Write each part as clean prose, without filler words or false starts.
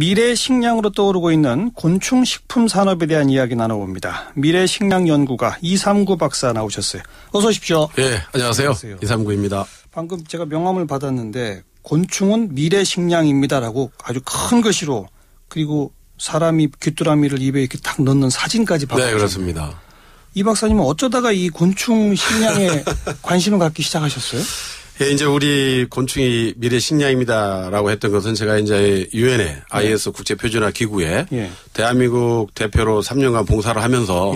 미래 식량으로 떠오르고 있는 곤충 식품 산업에 대한 이야기 나눠봅니다. 미래 식량 연구가 이삼구 박사 나오셨어요. 어서 오십시오. 네, 안녕하세요. 이삼구입니다. 방금 제가 명함을 받았는데 곤충은 미래 식량입니다라고 아주 큰 글씨로 그리고 사람이 귀뚜라미를 입에 이렇게 딱 넣는 사진까지 받았어요. 네, 그렇습니다. 이 박사님은 어쩌다가 이 곤충 식량에 관심을 갖기 시작하셨어요? 예, 이제 우리 곤충이 미래 식량입니다라고 했던 것은 제가 이제 유엔에 IS 국제표준화 기구에 대한민국 대표로 3년간 봉사를 하면서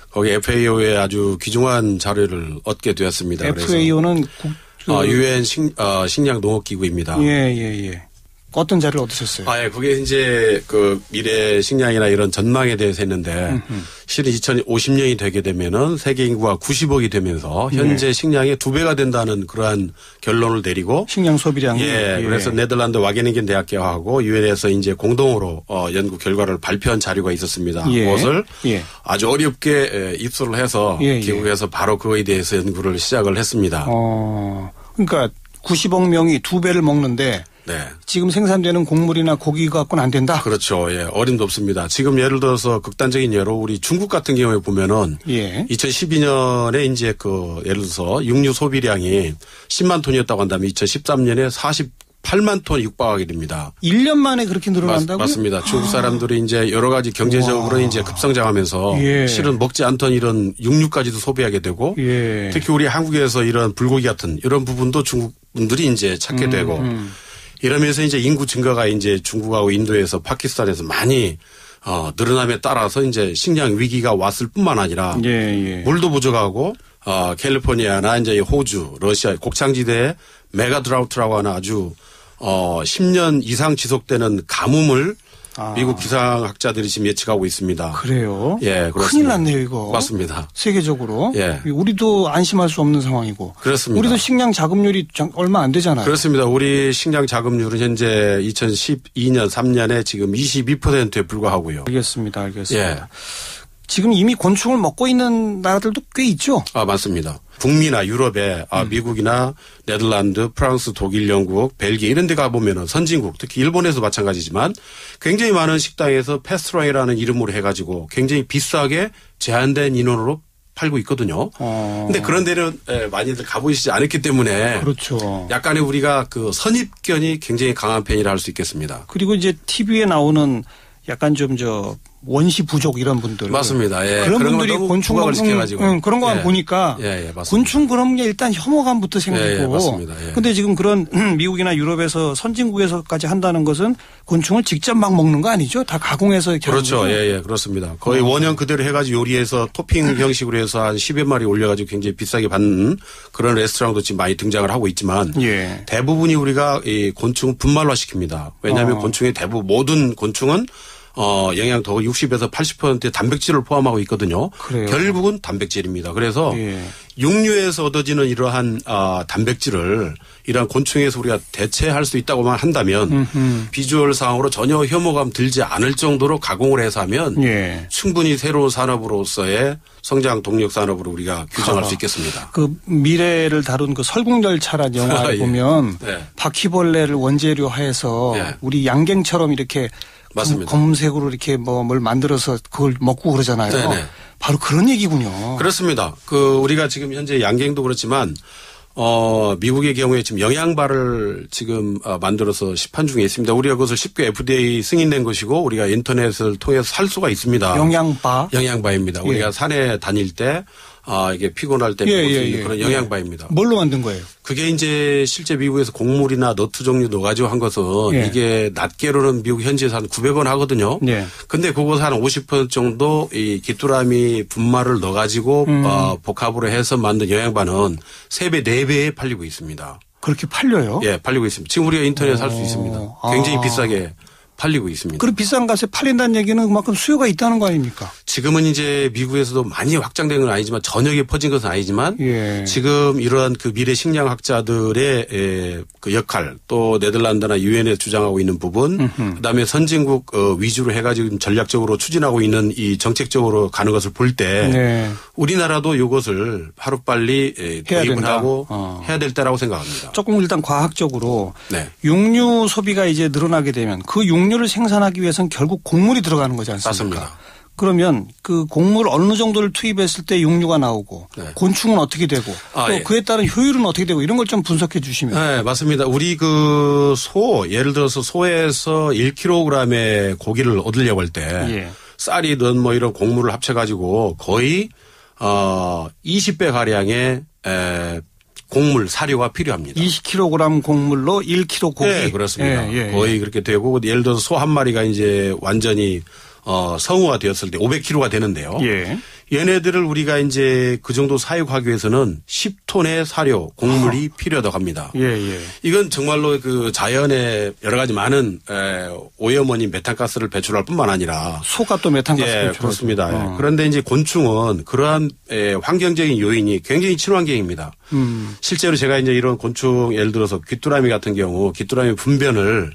거기 FAO의 아주 귀중한 자료를 얻게 되었습니다. FAO는 유엔 식량 농업 기구입니다. 예. 어떤 자료를 얻으셨어요? 예, 그게 이제 그 미래 식량이나 이런 전망에 대해서 했는데 실은 2050년이 되게 되면은 세계 인구가 90억이 되면서 현재 식량의 2배가 된다는 그러한 결론을 내리고 식량 소비량이 그래서 네덜란드 와게닝겐 대학교하고 유엔에서 이제 공동으로 연구 결과를 발표한 자료가 있었습니다. 그것을 아주 어렵게 입수를 해서 기국에서 바로 그거에 대해서 연구를 시작을 했습니다. 그러니까 90억 명이 2배를 먹는데 지금 생산되는 곡물이나 고기 갖고는 안 된다? 그렇죠. 예. 어림도 없습니다. 지금 예를 들어서 극단적인 예로 우리 중국 같은 경우에 보면은 2012년에 이제 예를 들어서 육류 소비량이 10만 톤이었다고 한다면 2013년에 48만 톤 육박하게 됩니다. 1년 만에 그렇게 늘어난다고요? 맞습니다. 중국 사람들이 이제 여러 가지 경제적으로 이제 급성장하면서 실은 먹지 않던 이런 육류까지도 소비하게 되고 특히 우리 한국에서 이런 불고기 같은 이런 부분도 중국 분들이 이제 찾게 되고 이러면서 이제 인구 증가가 이제 중국하고 인도에서 파키스탄에서 많이 늘어남에 따라서 이제 식량 위기가 왔을 뿐만 아니라 물도 부족하고 캘리포니아나 이제 호주, 러시아 곡창지대에 메가 드라우트라고 하는 아주 10년 이상 지속되는 가뭄을 미국 기상학자들이 지금 예측하고 있습니다. 그래요? 예, 그렇습니다. 큰일 났네요, 이거. 맞습니다. 세계적으로. 우리도 안심할 수 없는 상황이고. 그렇습니다. 우리도 식량 자급률이 얼마 안 되잖아요. 그렇습니다. 우리 식량 자급률은 현재 2012년 3년에 지금 22%에 불과하고요. 알겠습니다. 지금 이미 곤충을 먹고 있는 나라들도 꽤 있죠? 맞습니다. 북미나 유럽에 미국이나 네덜란드, 프랑스, 독일, 영국, 벨기에 이런 데 가보면은 선진국 특히 일본에서 마찬가지지만 굉장히 많은 식당에서 패스트라이라는 이름으로 해가지고 굉장히 비싸게 제한된 인원으로 팔고 있거든요. 근데 그런 데는 많이들 가보시지 않았기 때문에 약간의 우리가 그 선입견이 굉장히 강한 편이라 할 수 있겠습니다. 그리고 이제 TV에 나오는 약간 좀 원시 부족 이런 분들. 맞습니다. 그런 분들이 곤충 먹는 그런 거만 보니까 곤충 그런 게 일단 혐오감부터 생기고. 맞습니다. 근데 지금 그런 미국이나 유럽에서 선진국에서까지 한다는 것은 곤충을 직접 막 먹는 거 아니죠? 다 가공해서. 그렇죠. 그렇습니다. 거의 원형 그대로 해가지고 요리해서 토핑 형식으로 해서 한 10여 마리 올려가지고 굉장히 비싸게 받는 그런 레스토랑도 지금 많이 등장을 하고 있지만 대부분이 우리가 이 곤충 분말화 시킵니다. 왜냐하면 곤충의 모든 곤충은 영양도 60에서 80%의 단백질을 포함하고 있거든요. 결국은 단백질입니다. 그래서 육류에서 얻어지는 이러한 단백질을 이러한 곤충에서 우리가 대체할 수 있다고만 한다면 비주얼상으로 전혀 혐오감 들지 않을 정도로 가공을 해서 하면 충분히 새로운 산업으로서의 성장 동력 산업으로 우리가 규정할 수 있겠습니다. 그 미래를 다룬 그 설국열차란 영화에 보면 바퀴벌레를 원재료화해서 우리 양갱처럼 이렇게 맞습니다. 검은색으로 이렇게 뭘 만들어서 그걸 먹고 그러잖아요. 바로 그런 얘기군요. 그렇습니다. 우리가 지금 현재 양갱도 그렇지만 미국의 경우에 지금 영양바를 지금 만들어서 시판 중에 있습니다. 우리가 그것을 쉽게 FDA 승인된 것이고 우리가 인터넷을 통해서 살 수가 있습니다. 영양바입니다. 우리가 산에 다닐 때 이게 피곤할 때 먹을 수 있는 그런 영양바입니다. 뭘로 만든 거예요? 그게 이제 실제 미국에서 곡물이나 너트 종류 넣어가지고 한 것은 이게 낱개로는 미국 현지에서 한 900원 하거든요. 근데 그것을 한 50% 정도 이 귀뚜라미 분말을 넣어가지고 복합으로 해서 만든 영양바는 3배, 4배에 팔리고 있습니다. 그렇게 팔려요? 팔리고 있습니다. 지금 우리가 인터넷에 살 수 있습니다. 굉장히 비싸게 팔리고 있습니다. 그럼 비싼 값에 팔린다는 얘기는 그만큼 수요가 있다는 거 아닙니까? 지금은 이제 미국에서도 많이 확장된 건 아니지만 전역에 퍼진 것은 아니지만 예. 지금 이러한 그 미래 식량학자들의 그 역할 또 네덜란드나 유엔에 주장하고 있는 부분 그다음에 선진국 위주로 해가지고 전략적으로 추진하고 있는 이 정책적으로 가는 것을 볼 때 네. 우리나라도 이것을 하루빨리 도입을 하고 해야 될 때라고 생각합니다. 조금 일단 과학적으로 네. 육류 소비가 이제 늘어나게 되면 그 육류를 생산하기 위해서는 결국 곡물이 들어가는 거지 않습니까? 맞습니다. 그러면 그 곡물 어느 정도를 투입했을 때 육류가 나오고 네. 곤충은 어떻게 되고 또 예. 그에 따른 효율은 어떻게 되고 이런 걸 좀 분석해 주시면. 네, 맞습니다. 우리 그 소 예를 들어서 소에서 1kg의 고기를 얻으려고 할 때 예. 쌀이든 뭐 이런 곡물을 합쳐가지고 거의 20배 가량의 곡물 사료가 필요합니다. 20kg 곡물로 1kg 고기. 네, 그렇습니다. 예, 예, 거의 그렇게 되고 예를 들어서 소 한 마리가 이제 완전히 성우가 되었을 때 500kg가 되는데요. 예. 얘네들을 우리가 이제 그 정도 사육하기 위해서는 10톤의 사료, 곡물이 필요하다고 합니다. 예, 예. 이건 정말로 그 자연에 여러 가지 많은 오염원인 메탄가스를 배출할 뿐만 아니라 소가 또 메탄가스 예, 배출하죠. 그렇습니다. 그런데 이제 곤충은 그러한 환경적인 요인이 굉장히 친환경입니다. 실제로 제가 이제 이런 곤충 예를 들어서 귀뚜라미 같은 경우 귀뚜라미 분변을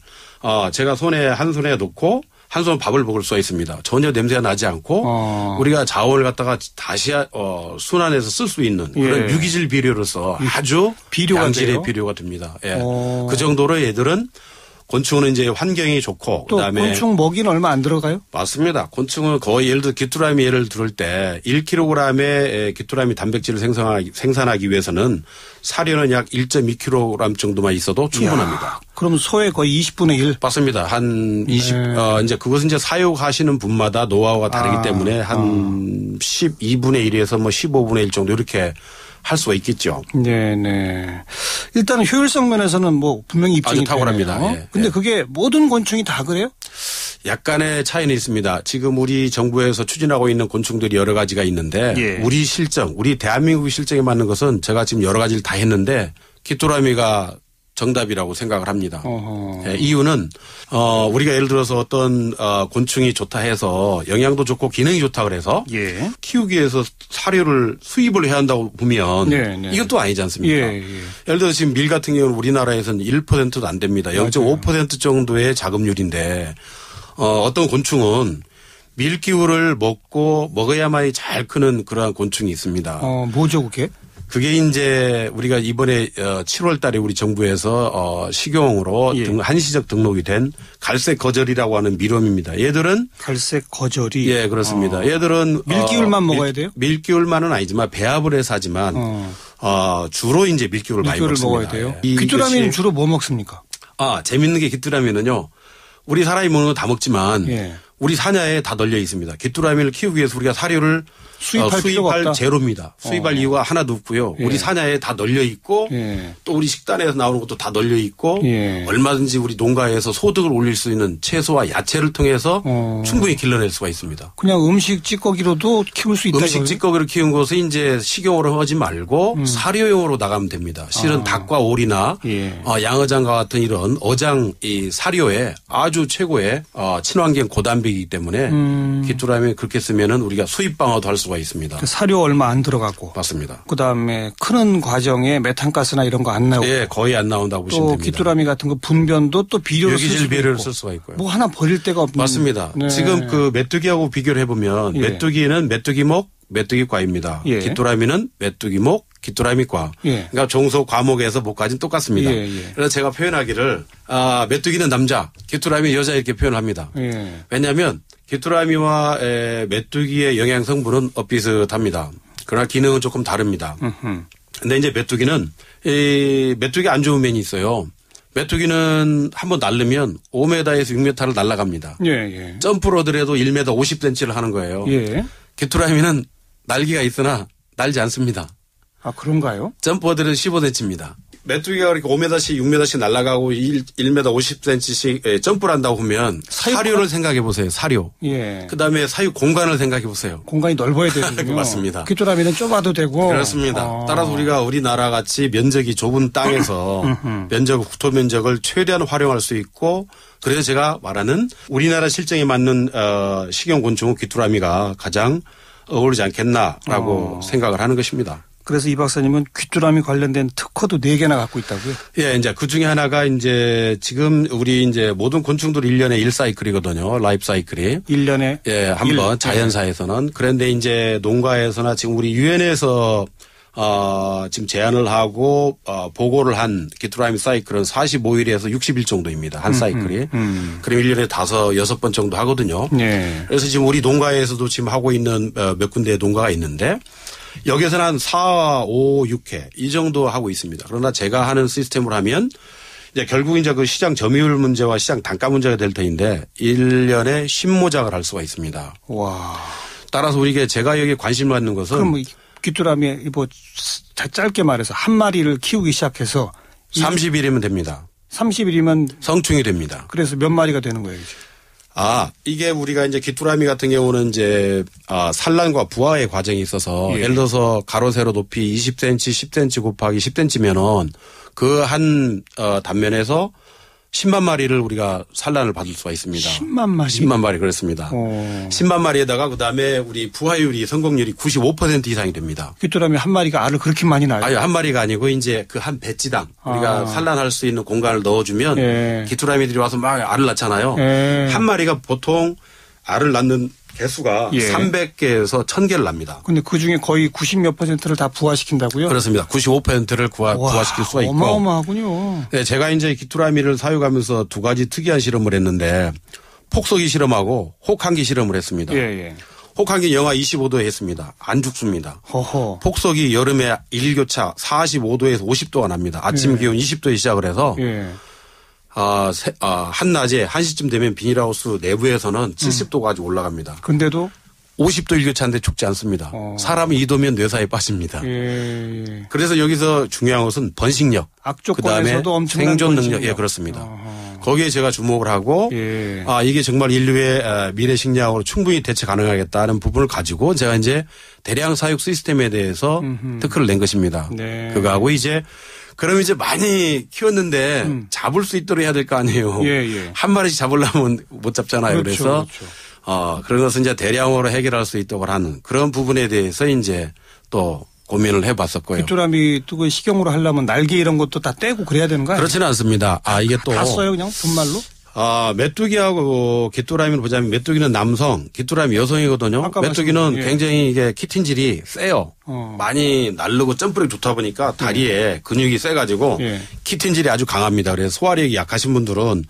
제가 한 손에 놓고 한 손 밥을 먹을 수가 있습니다. 전혀 냄새가 나지 않고 우리가 자원을 갖다가 다시 순환해서 쓸 수 있는 그런 예. 유기질 비료로서 아주 양질의 비료가 됩니다. 예. 그 정도로 얘들은 곤충은 이제 환경이 좋고 또 그다음에 곤충 먹이는 얼마 안 들어가요? 맞습니다. 곤충은 거의 예를 들어 귀뚜라미 예를 들을 때 1kg의 귀뚜라미 단백질을 생산하기 위해서는 사료는 약 1.2kg 정도만 있어도 충분합니다. 이야, 그럼 소의 거의 20분의 1? 맞습니다. 한 20, 이제 그것은 이제 사육하시는 분마다 노하우가 다르기 때문에 한 12분의 1에서 뭐 15분의 1 정도 이렇게 할 수가 있겠죠. 네네. 일단 효율성 면에서는 뭐 분명히 입증이 아주 탁월합니다. 예. 근데 그게 모든 곤충이 다 그래요? 약간의 차이는 있습니다. 지금 우리 정부에서 추진하고 있는 곤충들이 여러 가지가 있는데 예. 우리 실정, 우리 대한민국의 실정에 맞는 것은 제가 지금 여러 가지를 다 했는데 귀뚜라미가 정답이라고 생각을 합니다. 예, 이유는 우리가 예를 들어서 어떤 곤충이 좋다 해서 영양도 좋고 기능이 좋다 그래서 예. 키우기 위해서 사료를 수입을 해야 한다고 보면 네, 네. 이건 또 아니지 않습니까? 예, 예. 예를 들어서 지금 밀 같은 경우는 우리나라에서는 1%도 안 됩니다. 0.5% 정도의 자급률인데 어떤 곤충은 밀기울을 먹어야만이 잘 크는 그러한 곤충이 있습니다. 뭐죠 그게? 그게 이제 우리가 이번에 7월 달에 우리 정부에서 식용으로 예. 한시적 등록이 된 갈색 거절이라고 하는 밀웜입니다. 얘들은 갈색 거절이 예, 그렇습니다. 얘들은 밀기울만 먹어야 돼요? 밀기울만은 아니지만 배합을 해서 하지만 주로 이제 밀기울을 많이 먹습니다. 먹어야 돼요. 귀뚜라미는 주로 뭐 먹습니까? 재밌는 게 귀뚜라미는요. 우리 사람이 먹는 거 다 먹지만 예. 우리 산야에 다 널려 있습니다. 귀뚜라미를 키우기 위해서 우리가 사료를 수입할 제로입니다. 수입할 이유가 하나도 없고요. 예. 우리 산야에 다 널려 있고 예. 또 우리 식단에서 나오는 것도 다 널려 있고 예. 얼마든지 우리 농가에서 소득을 올릴 수 있는 채소와 야채를 통해서 충분히 길러낼 수가 있습니다. 그냥 음식 찌꺼기로도 키울 수 있다. 음식 찌꺼기로 키운 것을 이제 식용으로 하지 말고 사료용으로 나가면 됩니다. 실은 닭과 오리나 예. 양어장과 같은 이런 어장 이 사료에 아주 최고의 친환경 고단백이기 때문에 귀뚜라미 그렇게 쓰면은 우리가 수입 방어도 할 수가 있습니다. 사료 얼마 안 들어가고. 맞습니다. 그다음에 크는 과정에 메탄가스나 이런 거 안 나오고. 예, 거의 안 나온다고 보시면 됩니다. 또 귀뚜라미 같은 거 분변도 또 비료로 유기질 비료를 쓸 수가 있고요. 뭐 하나 버릴 데가 없는. 맞습니다. 네. 지금 그 메뚜기하고 비교를 해보면 예. 메뚜기는 메뚜기목, 메뚜기과입니다. 예. 귀뚜라미는 메뚜기목, 귀뚜라미과. 예. 그러니까 종속 과목에서 목까지는 똑같습니다. 예, 예. 그래서 제가 표현하기를 메뚜기는 남자, 귀뚜라미 여자 이렇게 표현합니다. 예. 왜냐하면 귀뚜라미와 메뚜기의 영양 성분은 엇비슷합니다. 그러나 기능은 조금 다릅니다. 근데 이제 메뚜기는 메뚜기 안 좋은 면이 있어요. 메뚜기는 한번 날르면 5m에서 6m를 날아갑니다. 예, 예. 점프로더라도 1m 50cm를 하는 거예요. 예. 귀뚜라미는 날개가 있으나 날지 않습니다. 아, 그런가요? 점프로더라도 15cm입니다. 메뚜기가 그렇게 5m씩 6m씩 날아가고 1m 50cm씩 점프를 한다고 보면 사료를 생각해 보세요. 사료. 예. 그다음에 사육 공간을 생각해 보세요. 공간이 넓어야 되는군요. 맞습니다. 귀뚜라미는 좁아도 되고. 그렇습니다. 따라서 우리가 우리나라 같이 면적이 좁은 땅에서 국토 면적을 최대한 활용할 수 있고 그래서 제가 말하는 우리나라 실정에 맞는 식용곤충은 귀뚜라미가 가장 어울리지 않겠나라고 생각을 하는 것입니다. 그래서 이 박사님은 귀뚜라미 관련된 특허도 4개나 갖고 있다고요? 예, 이제 그 중에 하나가 이제 지금 우리 이제 모든 곤충들 1년에 1사이클이거든요. 라이프 사이클이. 1년에? 예, 한 번 자연사에서는. 그런데 이제 농가에서나 지금 우리 유엔에서 지금 제안을 하고 보고를 한 귀뚜라미 사이클은 45일에서 60일 정도입니다. 한 사이클이. 그럼 1년에 6번 정도 하거든요. 네. 그래서 지금 우리 농가에서도 지금 하고 있는 몇 군데의 농가가 있는데 여기서는 한 4, 5, 6회 이 정도 하고 있습니다. 그러나 제가 하는 시스템을 하면 이제 결국 이제 그 시장 점유율 문제와 시장 단가 문제가 될 터인데 1년에 10모작을 할 수가 있습니다. 와. 따라서 우리가 제가 여기에 관심을 갖는 것은 그럼 귀뚜라미 뭐 짧게 말해서 한 마리를 키우기 시작해서 30일이면 됩니다. 30일이면 성충이 됩니다. 그래서 몇 마리가 되는 거예요, 이제? 이게 우리가 이제 귀뚜라미 같은 경우는 이제 산란과 부화의 과정이 있어서 예를 들어서 가로 세로 높이 20cm, 10cm 곱하기 10cm면은 그 한 단면에서 10만 마리를 우리가 산란을 받을 수가 있습니다. 10만 마리? 10만 마리 그렇습니다. 10만 마리에다가 그다음에 우리 부화율이 성공률이 95% 이상이 됩니다. 귀뚜라미 한 마리가 알을 그렇게 많이 낳아요? 아니, 한 마리가 아니고 이제 그 한 배지당 우리가 산란할 수 있는 공간을 넣어주면 귀뚜라미들이 와서 막 알을 낳잖아요. 한 마리가 보통 알을 낳는 개수가 300개에서 1000개를 납니다. 근데 그 중에 거의 90몇 %를 다 부화시킨다고요? 그렇습니다. 95%를 부화시킬 수가 있고. 어마어마하군요. 네, 제가 이제 귀뚜라미를 사육하면서 2가지 특이한 실험을 했는데 폭석이 실험하고 혹한기 실험을 했습니다. 혹한기 영하 25도에 했습니다. 안 죽습니다. 허허. 폭석이 여름에 일교차 45도에서 50도가 납니다. 아침 기온 20도에 시작을 해서 한낮에 1시쯤 되면 비닐하우스 내부에서는 70도까지 올라갑니다. 근데도 50도 일교차인데 죽지 않습니다. 사람이 2도면 뇌사에 빠집니다. 그래서 여기서 중요한 것은 번식력. 악조건에서도 엄청난 생존 능력. 번식력. 예, 그렇습니다. 거기에 제가 주목을 하고 이게 정말 인류의 미래 식량으로 충분히 대체 가능하겠다는 부분을 가지고 제가 이제 대량 사육 시스템에 대해서 특허를 낸 것입니다. 그거하고 이제 그럼 이제 많이 키웠는데 잡을 수 있도록 해야 될 거 아니에요. 한 마리씩 잡으려면 못 잡잖아요. 그래서 그런 것은 이제 대량으로 해결할 수 있도록 하는 그런 부분에 대해서 이제 또 고민을 해봤었고요. 귀뚜라미 그 식용으로 하려면 날개 이런 것도 다 떼고 그래야 되는 거예요? 그렇지는 않습니다. 이게 또 다 써요 그냥 분말로? 메뚜기하고 귀뚜라미를 보자면 메뚜기는 남성, 귀뚜라미 여성이거든요. 메뚜기는 굉장히 이게 키틴질이 세요. 많이 날르고 점프력이 좋다 보니까 다리에 근육이 세가지고 키틴질이 아주 강합니다. 그래서 소화력이 약하신 분들은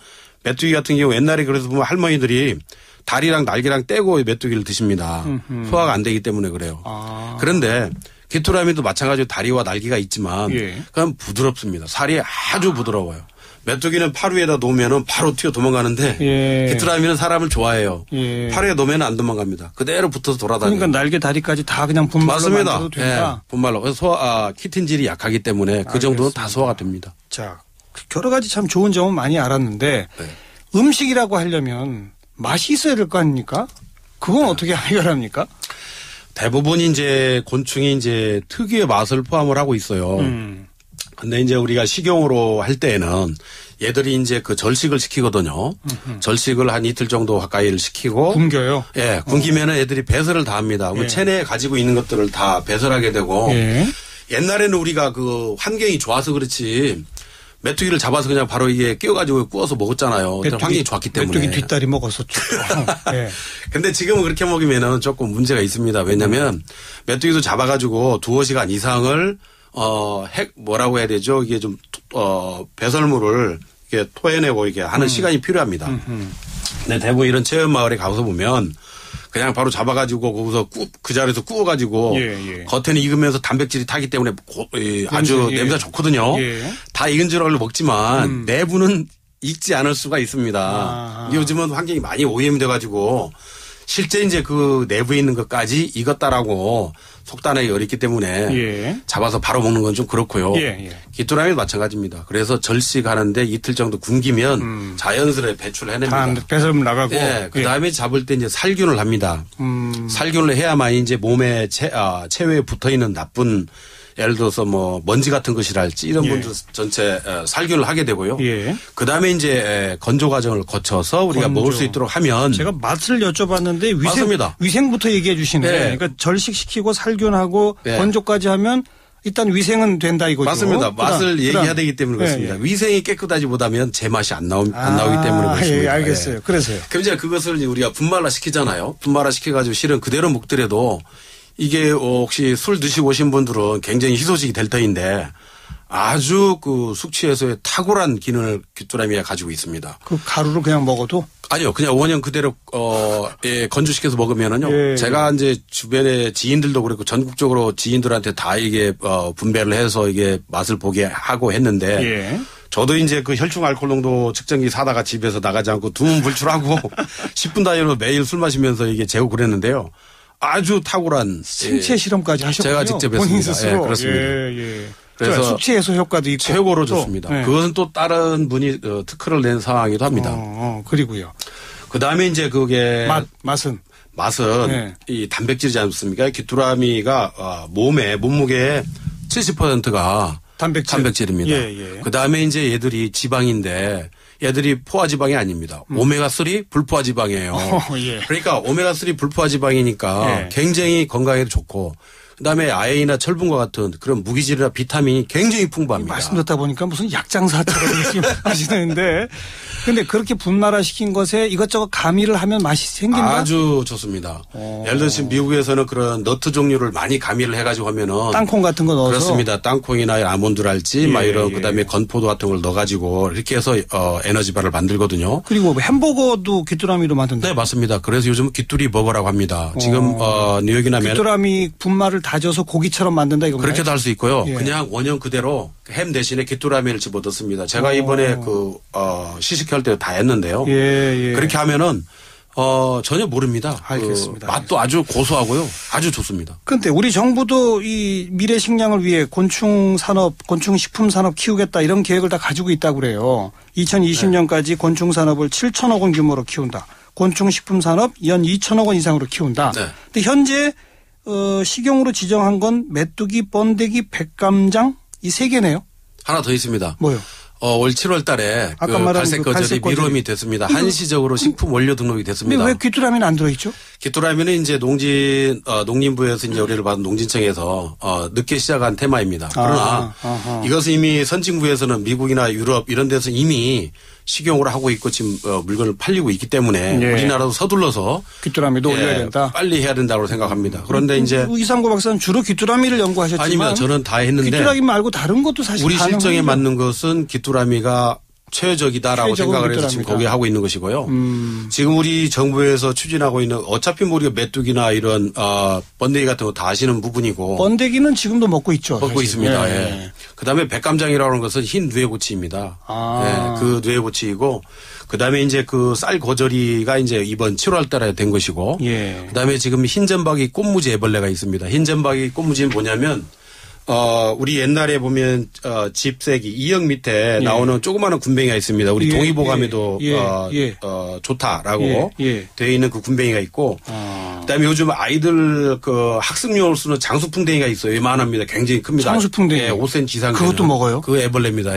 메뚜기 같은 경우 옛날에 그래서 보면 할머니들이 다리랑 날개랑 떼고 메뚜기를 드십니다. 소화가 안 되기 때문에 그래요. 그런데 귀뚜라미도 마찬가지로 다리와 날개가 있지만 그건 부드럽습니다. 살이 아주 부드러워요. 메뚜기는 팔 위에다 놓으면 바로 튀어 도망가는데 귀뚜라미는 사람을 좋아해요. 팔 위에 놓으면 안 도망갑니다. 그대로 붙어서 돌아다니고. 그러니까 날개 다리까지 다 그냥 분말로 만들어도 된다. 분말로. 그래서 키틴질이 약하기 때문에 그 정도는 다 소화가 됩니다. 자, 여러 가지 참 좋은 점은 많이 알았는데 음식이라고 하려면 맛이 있어야 될 거 아닙니까? 그건 어떻게 해결합니까? 대부분 이제 곤충이 이제 특유의 맛을 포함을 하고 있어요. 근데 이제 우리가 식용으로 할 때에는 얘들이 이제 그 절식을 시키거든요. 절식을 한 이틀 정도 가까이를 시키고. 굶겨요? 굶기면은 애들이 배설을 다 합니다. 체내에 가지고 있는 것들을 다 배설하게 되고. 옛날에는 우리가 그 환경이 좋아서 그렇지. 메뚜기를 잡아서 그냥 바로 이게 끼워가지고 구워서 먹었잖아요. 환경이 좋았기 때문에. 메뚜기 뒷다리 먹었었죠. 근데 지금은 그렇게 먹으면은 조금 문제가 있습니다. 왜냐면 메뚜기도 잡아가지고 2시간 이상을 뭐라고 해야 되죠? 이게 좀, 배설물을 이렇게 토해내고 이게 하는 시간이 필요합니다. 근데 대부분 이런 체험마을에 가서 보면 그냥 바로 잡아가지고 거기서 그 자리에서 구워가지고 겉에는 익으면서 단백질이 타기 때문에 아주 냄새가 좋거든요. 다 익은 줄 알고 먹지만 내부는 익지 않을 수가 있습니다. 요즘은 환경이 많이 오염돼가지고 실제 이제 그 내부에 있는 것까지 익었다라고 속단하기 어렵기 때문에 예. 잡아서 바로 먹는 건 좀 그렇고요. 예. 귀뚜라미도 마찬가지입니다. 그래서 절식하는데 이틀 정도 굶기면 자연스레 배출을 해냅니다. 배설물 나가고. 예. 그 다음에 잡을 때 이제 살균을 합니다. 살균을 해야만 이제 몸에 체외에 붙어 있는 나쁜 예를 들어서 뭐 먼지 같은 것이랄지 이런 분들 전체 살균을 하게 되고요. 예. 그다음에 이제 건조 과정을 거쳐서 우리가 먹을 수 있도록 하면 제가 맛을 여쭤봤는데 위생부터 얘기해 주시네. 그러니까 절식시키고 살균하고 건조까지 하면 일단 위생은 된다 이거죠. 맞습니다. 맛을 얘기해야 되기 때문에 그렇습니다. 위생이 깨끗하지 못하면 제맛이 안 나오기 때문에 그렇습니다. 예, 알겠어요. 그래서요. 그럼 이제 그것을 우리가 분말화 시키잖아요. 분말화 시켜가지고 실은 그대로 먹더라도 이게 혹시 술 드시고 오신 분들은 굉장히 희소식이 될 터인데 아주 그 숙취해소에 탁월한 기능을 귀뚜라미가 가지고 있습니다. 그 가루를 그냥 먹어도? 아니요. 그냥 원형 그대로 건조시켜서 먹으면은요. 제가 이제 주변에 지인들도 그렇고 전국적으로 지인들한테 다 이게 분배를 해서 이게 맛을 보게 하고 했는데 저도 이제 그 혈중 알코올 농도 측정기 사다가 집에서 나가지 않고 두문불출하고 10분 단위로 매일 술 마시면서 이게 재고 그랬는데요. 아주 탁월한 생체 실험까지 하셨군요. 제가 직접 했습니다. 예, 그렇습니다. 그래서 숙취 해소 효과도 있고 최고로 좋습니다. 그것은 또 다른 분이 특허를 낸 상황이기도 합니다. 그리고요. 그다음에 이제 그게 맛은 이 단백질이지 않습니까? 귀뚜라미가 몸무게의 70%가 단백질입니다. 그다음에 이제 얘들이 지방인데 얘들이 포화지방이 아닙니다. 오메가3 불포화지방이에요. 그러니까 오메가3 불포화지방이니까 굉장히 건강에도 좋고 그다음에 아연이나 철분과 같은 그런 무기질이나 비타민이 굉장히 풍부합니다. 말씀 듣다 보니까 무슨 약장사처럼 지금 하시는데 근데 그렇게 분말화시킨 것에 이것저것 가미를 하면 맛이 생긴다? 아주 좋습니다. 예를 들어 지금 미국에서는 그런 너트 종류를 많이 가미를 해가지고 하면은 땅콩 같은 거 넣어서 그렇습니다. 땅콩이나 아몬드랄지 막 이런 그다음에 건포도 같은 걸 넣어가지고 이렇게 해서 에너지바를 만들거든요. 그리고 햄버거도 귀뚜라미로 만든다. 네 맞습니다. 그래서 요즘 귀뚜리 버거라고 합니다. 지금 뉴욕이나 귀뚜라미 분말을 다져서 고기처럼 만든다 이건가요? 그렇게도 할 수 있고요. 그냥 원형 그대로 햄 대신에 귀뚜라미를 집어넣습니다. 제가 이번에 시식할 때 다 했는데요. 그렇게 하면은 전혀 모릅니다. 알겠습니다. 맛도 아주 고소하고요. 아주 좋습니다. 그런데 우리 정부도 이 미래 식량을 위해 곤충 식품 산업 키우겠다 이런 계획을 다 가지고 있다고 그래요. 2020년까지 곤충 산업을 7천억 원 규모로 키운다. 곤충 식품 산업 연 2천억 원 이상으로 키운다. 근데 현재 식용으로 지정한 건 메뚜기, 번데기, 백감장 이 3개네요. 하나 더 있습니다. 뭐요? 올 7월 달에 갈색 거절이 미뤄움이 됐습니다. 한시적으로 식품 원료 등록이 됐습니다. 근데 왜 귀뚜라미는 안 들어있죠? 귀뚜라미는 이제 농림부에서 이제 의뢰를 받은 농진청에서 늦게 시작한 테마입니다. 그러나 이것은 이미 선진국에서는 미국이나 유럽 이런 데서 이미 식용으로 하고 있고 지금 물건을 팔리고 있기 때문에 우리나라도 서둘러서 귀뚜라미도 올려야 된다. 빨리 해야 된다고 생각합니다. 그런데 이제 이상구 박사는 주로 귀뚜라미를 연구하셨지만 아니면 저는 다 했는데 귀뚜라미 말고 다른 것도 사실 우리 실정에 맞는 것은 귀뚜라미가 최적이다라고 생각을 해서 지금 거기에 하고 있는 것이고요. 지금 우리 정부에서 추진하고 있는 어차피 우리가 메뚜기나 이런 번데기 같은 거 다 아시는 부분이고 번데기는 지금도 먹고 있죠. 먹고 사실. 있습니다. 그다음에 백감장이라고 하는 것은 흰 누에고치입니다. 그 누에고치이고 그다음에 이제 그 쌀 거저리가 이제 이번 7월 달에 된 것이고 그다음에 지금 흰점박이 꽃무지 애벌레가 있습니다. 흰점박이 꽃무지는 뭐냐면 우리 옛날에 보면 집세기 2역 밑에 나오는 조그마한 군뱅이가 있습니다. 우리 동의보감에도 좋다라고 되어 있는 그 군뱅이가 있고 그다음에 요즘 아이들 그 학습용으로 쓰는 장수풍뎅이가 있어요. 이만합니다. 굉장히 큽니다. 장수풍뎅이. 5cm 이상. 그것도 먹어요? 그 애벌레입니다.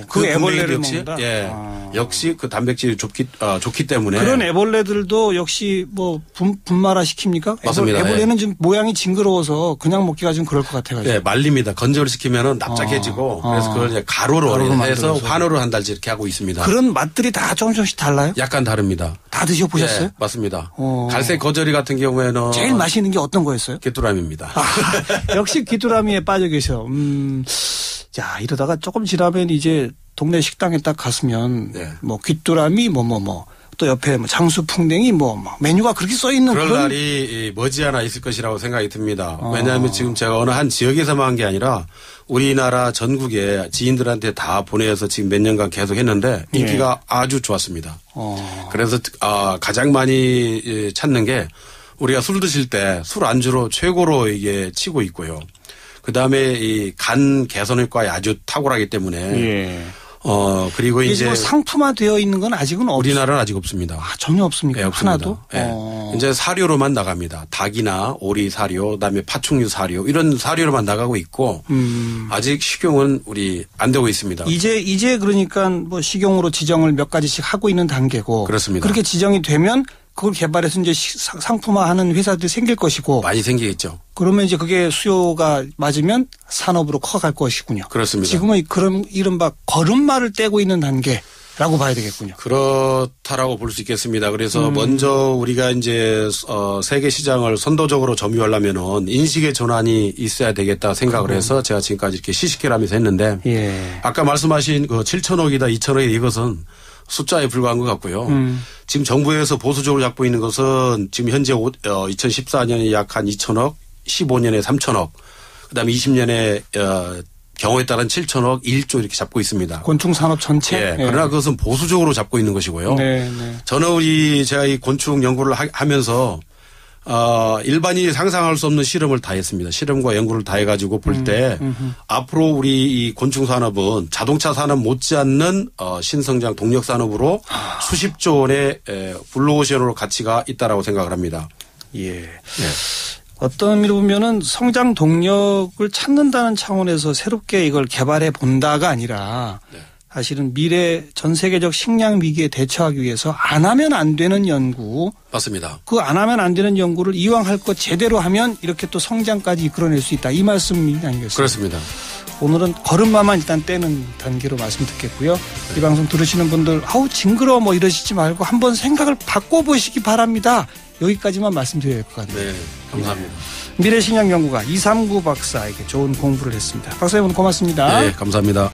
그 애벌레를 역시 먹는다? 역시 그 단백질이 좋기 때문에 그런 애벌레들도 역시 뭐 분말화 시킵니까? 맞습니다. 애벌레는 좀 모양이 징그러워서 그냥 먹기가 좀 그럴 것 같아가지고. 말립니다. 건조를 시키면은 납작해지고 그래서 그걸 이제 가루로 해서 환으로 한 달치 이렇게 하고 있습니다. 그런 맛들이 다 조금씩 달라요? 약간 다릅니다. 다 드셔보셨어요? 맞습니다. 갈색 거저리 같은 경우에는 제일 맛있는 게 어떤 거였어요? 귀뚜라미입니다. 역시 귀뚜라미에 빠져 계셔. 자, 이러다가 조금 지나면 이제 동네 식당에 딱 갔으면 뭐 귀뚜라미 또 옆에 뭐 장수풍뎅이 뭐 메뉴가 그렇게 써 있는 그런 날이 머지않아 있을 것이라고 생각이 듭니다. 왜냐하면 지금 제가 어느 한 지역에서만 한 게 아니라 우리나라 전국에 지인들한테 다 보내서 지금 몇 년간 계속 했는데 인기가 아주 좋았습니다. 그래서 가장 많이 찾는 게 우리가 술 드실 때 술 안주로 최고로 이게 치고 있고요. 그다음에 이 간 개선 효과에 아주 탁월하기 때문에 그리고 이제 뭐 상품화되어 있는 건 아직은 우리나라는 아직 없습니다. 전혀 없습니까? 네, 없습니다. 하나도? 네. 이제 사료로만 나갑니다. 닭이나 오리 사료, 그다음에 파충류 사료 이런 사료로만 나가고 있고 아직 식용은 우리 안 되고 있습니다. 이제 그러니까 뭐 식용으로 지정을 몇 가지씩 하고 있는 단계고 그렇습니다. 그렇게 지정이 되면 그걸 개발해서 이제 상품화하는 회사들이 생길 것이고 많이 생기겠죠. 그러면 이제 그게 수요가 맞으면 산업으로 커갈 것이군요. 그렇습니다. 지금은 그런 이른바 걸음마를 떼고 있는 단계라고 봐야 되겠군요. 그렇다라고 볼 수 있겠습니다. 그래서 먼저 우리가 이제 세계 시장을 선도적으로 점유하려면은 인식의 전환이 있어야 되겠다 생각을 해서 제가 지금까지 이렇게 시시케라면서 했는데 아까 말씀하신 그 7천억이다 2천억이다 이것은 숫자에 불과한 것 같고요. 지금 정부에서 보수적으로 잡고 있는 것은 지금 현재 2014년에 약 한 2천억, 15년에 3천억, 그다음에 20년에 경우에 따른 7천억, 1조 이렇게 잡고 있습니다. 곤충 산업 전체. 그러나 그것은 보수적으로 잡고 있는 것이고요. 저는 제가 이 곤충 연구를 하면서 일반인이 상상할 수 없는 실험을 다 했습니다. 실험과 연구를 다 해가지고 볼 때 앞으로 우리 이 곤충 산업은 자동차 산업 못지않는 신성장 동력 산업으로 수십조 원의 블루오션으로 가치가 있다라고 생각을 합니다. 어떤 의미로 보면은 성장 동력을 찾는다는 차원에서 새롭게 이걸 개발해 본다가 아니라 사실은 미래 전 세계적 식량 위기에 대처하기 위해서 안 하면 안 되는 연구. 맞습니다. 그 안 하면 안 되는 연구를 이왕 할 것 제대로 하면 이렇게 또 성장까지 이끌어낼 수 있다. 이 말씀이 아니겠습니까? 그렇습니다. 오늘은 걸음마만 일단 떼는 단계로 말씀 듣겠고요. 이 방송 들으시는 분들 아우 징그러워 뭐 이러시지 말고 한번 생각을 바꿔보시기 바랍니다. 여기까지만 말씀드려야 될 것 같네요. 네. 감사합니다. 미래식량연구가 239 박사에게 좋은 공부를 했습니다. 박사님 오늘 고맙습니다. 네. 감사합니다.